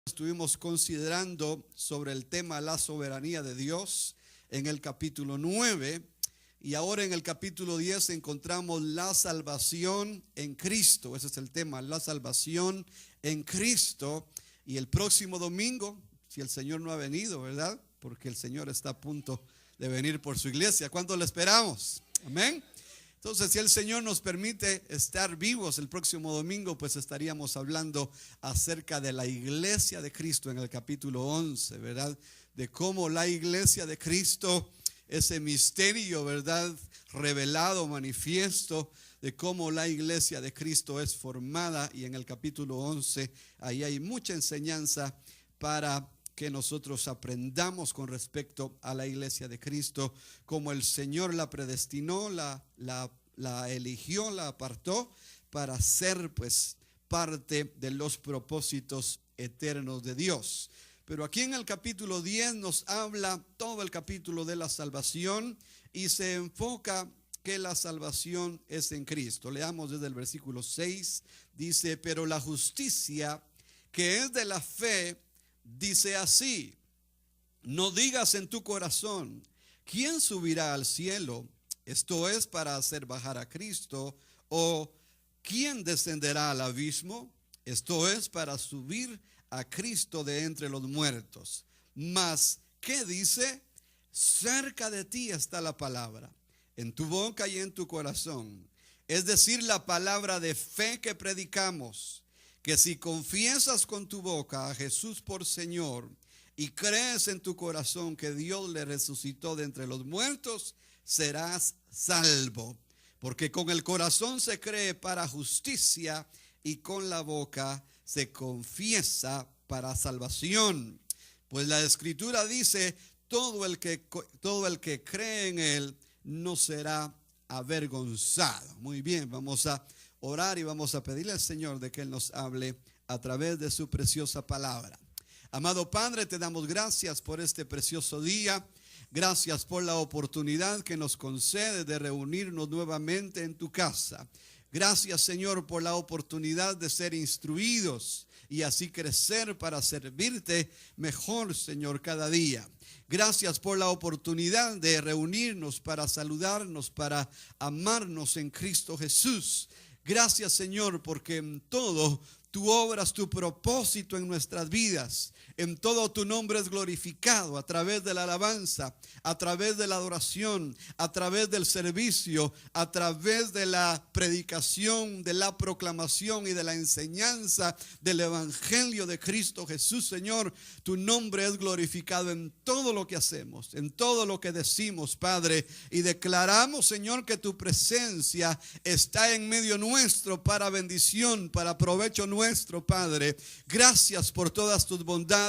Estuvimos considerando sobre el tema la soberanía de Dios en el capítulo 9 y ahora en el capítulo 10 encontramos la salvación en Cristo. Ese es el tema, la salvación en Cristo. Y el próximo domingo, si el Señor no ha venido, ¿verdad? Porque el Señor está a punto de venir por su iglesia. ¿Cuánto le esperamos? Amén. Entonces, si el Señor nos permite estar vivos el próximo domingo, pues estaríamos hablando acerca de la iglesia de Cristo en el capítulo 11, ¿verdad? De cómo la iglesia de Cristo, ese misterio, ¿verdad? Revelado, manifiesto, de cómo la iglesia de Cristo es formada. Y en el capítulo 11, ahí hay mucha enseñanza para que nosotros aprendamos con respecto a la iglesia de Cristo, como el Señor la predestinó, la eligió, la apartó para ser pues parte de los propósitos eternos de Dios. Pero aquí en el capítulo 10 nos habla todo el capítulo de la salvación y se enfoca que la salvación es en Cristo. Leamos desde el versículo 6, dice: pero la justicia que es de la fe dice así: no digas en tu corazón, ¿quién subirá al cielo? Esto es para hacer bajar a Cristo. O ¿quién descenderá al abismo? Esto es para subir a Cristo de entre los muertos. Mas, ¿qué dice? Cerca de ti está la palabra, en tu boca y en tu corazón. Es decir, la palabra de fe que predicamos, que si confiesas con tu boca a Jesús por Señor y crees en tu corazón que Dios le resucitó de entre los muertos, serás salvo. Porque con el corazón se cree para justicia y con la boca se confiesa para salvación. Pues la Escritura dice: todo el que cree en Él no será avergonzado. Muy bien, vamos a orar y vamos a pedirle al Señor de que Él nos hable a través de su preciosa palabra. Amado Padre, te damos gracias por este precioso día. Gracias por la oportunidad que nos concede de reunirnos nuevamente en tu casa. Gracias, Señor, por la oportunidad de ser instruidos y así crecer para servirte mejor, Señor, cada día. Gracias por la oportunidad de reunirnos para saludarnos, para amarnos en Cristo Jesús. Gracias, Señor, porque en todo tú obras tu propósito en nuestras vidas. En todo tu nombre es glorificado a través de la alabanza, a través de la adoración, a través del servicio, a través de la predicación, de la proclamación y de la enseñanza del evangelio de Cristo Jesús. Señor, tu nombre es glorificado en todo lo que hacemos, en todo lo que decimos, Padre, y declaramos, Señor, que tu presencia está en medio nuestro para bendición, para provecho nuestro, Padre. Gracias por todas tus bondades,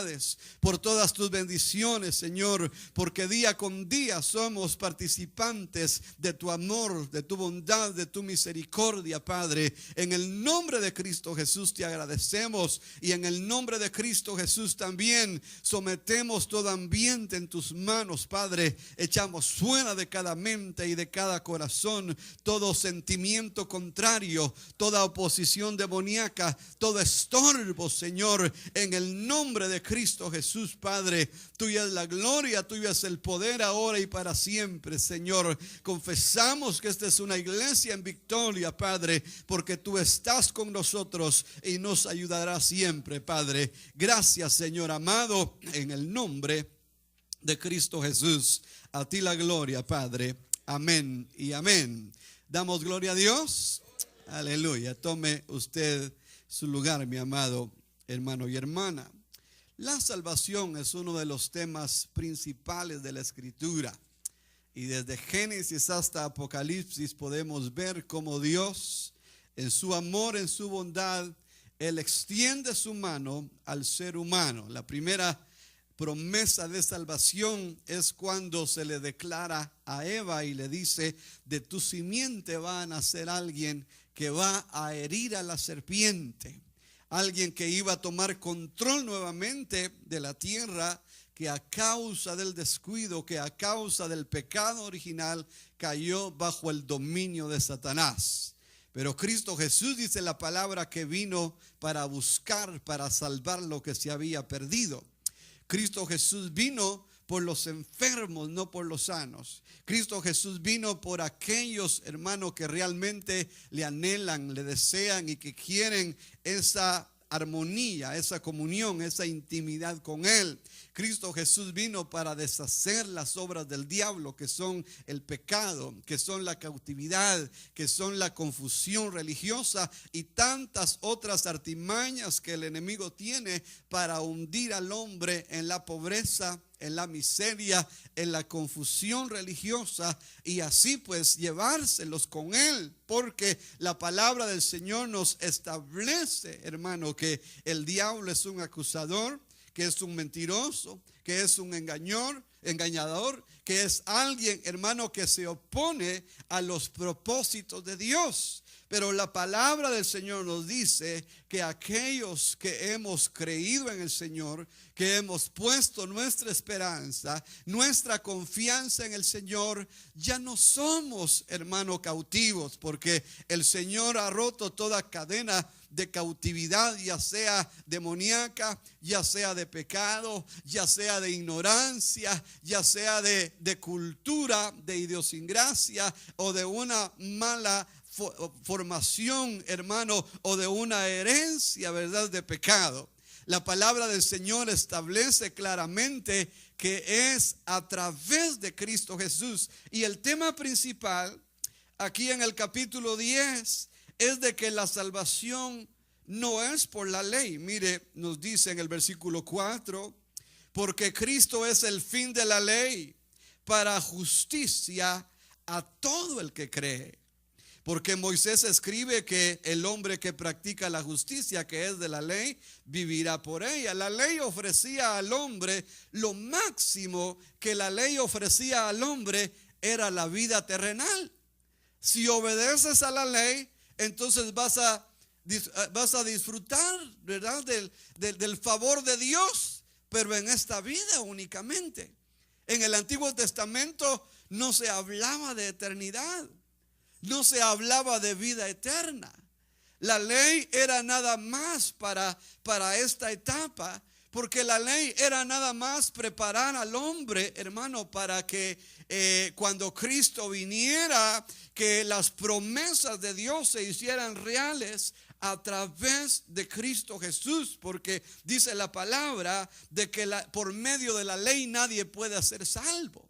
por todas tus bendiciones, Señor, porque día con día somos participantes de tu amor, de tu bondad, de tu misericordia, Padre. En el nombre de Cristo Jesús te agradecemos y en el nombre de Cristo Jesús también sometemos todo ambiente en tus manos, Padre. Echamos fuera de cada mente y de cada corazón todo sentimiento contrario, toda oposición demoníaca, todo estorbo, Señor, en el nombre de Cristo Jesús, Padre. Tuya es la gloria, tuyo es el poder ahora y para siempre, Señor. Confesamos que esta es una iglesia en victoria, Padre, porque tú estás con nosotros y nos ayudarás siempre, Padre. Gracias, Señor amado, en el nombre de Cristo Jesús. A ti la gloria, Padre. Amén y amén. Damos gloria a Dios. Aleluya. Tome usted su lugar, mi amado hermano y hermana. La salvación es uno de los temas principales de la Escritura. Y desde Génesis hasta Apocalipsis podemos ver cómo Dios, en su amor, en su bondad, Él extiende su mano al ser humano. La primera promesa de salvación es cuando se le declara a Eva y le dice: de tu simiente va a nacer alguien que va a herir a la serpiente. Alguien que iba a tomar control nuevamente de la tierra, que a causa del descuido, que a causa del pecado original, cayó bajo el dominio de Satanás. Pero Cristo Jesús, dice la palabra, que vino para buscar, para salvar lo que se había perdido. Cristo Jesús vino por los enfermos, no por los sanos. Cristo Jesús vino por aquellos, hermanos, que realmente le anhelan, le desean y que quieren esa armonía, esa comunión, esa intimidad con Él. Cristo Jesús vino para deshacer las obras del diablo, que son el pecado, que son la cautividad, que son la confusión religiosa y tantas otras artimañas que el enemigo tiene para hundir al hombre en la pobreza, en la miseria, en la confusión religiosa, y así pues llevárselos con Él, porque la palabra del Señor nos establece, hermano, que el diablo es un acusador, que es un mentiroso, que es un engañador, que es alguien, hermano, que se opone a los propósitos de Dios. Pero la palabra del Señor nos dice que aquellos que hemos creído en el Señor, que hemos puesto nuestra esperanza, nuestra confianza en el Señor, ya no somos, hermano, cautivos, porque el Señor ha roto toda cadena de cautividad, ya sea demoníaca, ya sea de pecado, ya sea de ignorancia, ya sea de cultura, de idiosincrasia o de una mala formación, hermano, o de una herencia, ¿verdad?, de pecado. La palabra del Señor establece claramente que es a través de Cristo Jesús. Y el tema principal aquí en el capítulo 10 es de que la salvación no es por la ley. Mire, nos dice en el versículo 4, porque Cristo es el fin de la ley para justicia a todo el que cree. Porque Moisés escribe que el hombre que practica la justicia, que es de la ley, vivirá por ella. La ley ofrecía al hombre, lo máximo que la ley ofrecía al hombre era la vida terrenal. Si obedeces a la ley, entonces vas a disfrutar, ¿verdad?, del favor de Dios, pero en esta vida únicamente. En el Antiguo Testamento no se hablaba de eternidad. No se hablaba de vida eterna. La ley era nada más para esta etapa, porque la ley era nada más preparar al hombre, hermano, para que cuando Cristo viniera, que las promesas de Dios se hicieran reales a través de Cristo Jesús, porque dice la palabra de que por medio de la ley nadie puede ser salvo.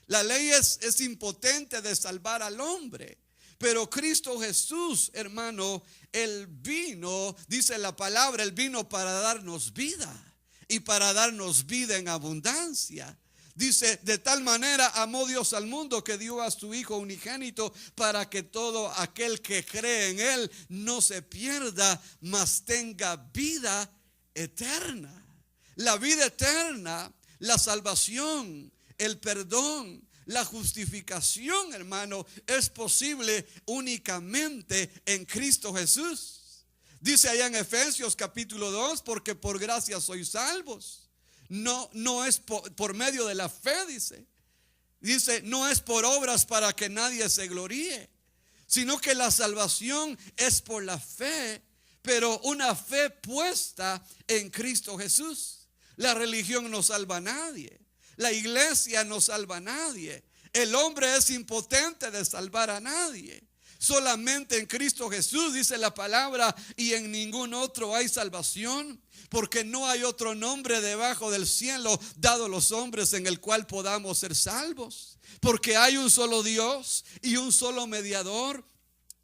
La ley es impotente de salvar al hombre. Pero Cristo Jesús, hermano, Él vino, dice la palabra, Él vino para darnos vida y para darnos vida en abundancia. Dice, de tal manera amó Dios al mundo que dio a su Hijo unigénito para que todo aquel que cree en Él no se pierda, mas tenga vida eterna. La vida eterna, la salvación, el perdón, la justificación, hermano, es posible únicamente en Cristo Jesús. Dice allá en Efesios capítulo 2, porque por gracia sois salvos. No es por medio de la fe, dice. Dice, no es por obras para que nadie se gloríe, sino que la salvación es por la fe, pero una fe puesta en Cristo Jesús. La religión no salva a nadie. La iglesia no salva a nadie. El hombre es impotente de salvar a nadie. Solamente en Cristo Jesús, dice la palabra, y en ningún otro hay salvación, porque no hay otro nombre debajo del cielo dado a los hombres en el cual podamos ser salvos. Porque hay un solo Dios y un solo mediador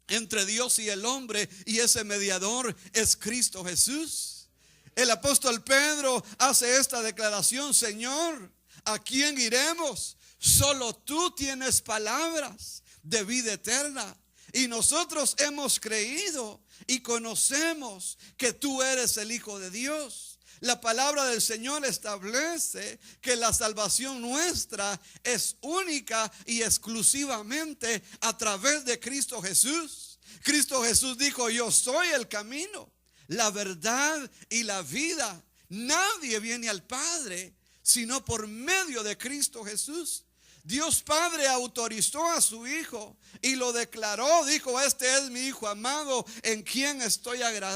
entre Dios y el hombre, y ese mediador es Cristo Jesús. El apóstol Pedro hace esta declaración: Señor, ¿a quién iremos? Solo tú tienes palabras de vida eterna. Y nosotros hemos creído y conocemos que tú eres el Hijo de Dios. La palabra del Señor establece que la salvación nuestra es única y exclusivamente a través de Cristo Jesús. Cristo Jesús dijo: yo soy el camino, la verdad y la vida. Nadie viene al Padre sino por medio de Cristo Jesús. Dios Padre autorizó a su Hijo y lo declaró. Dijo: este es mi Hijo amado en quien estoy agradado.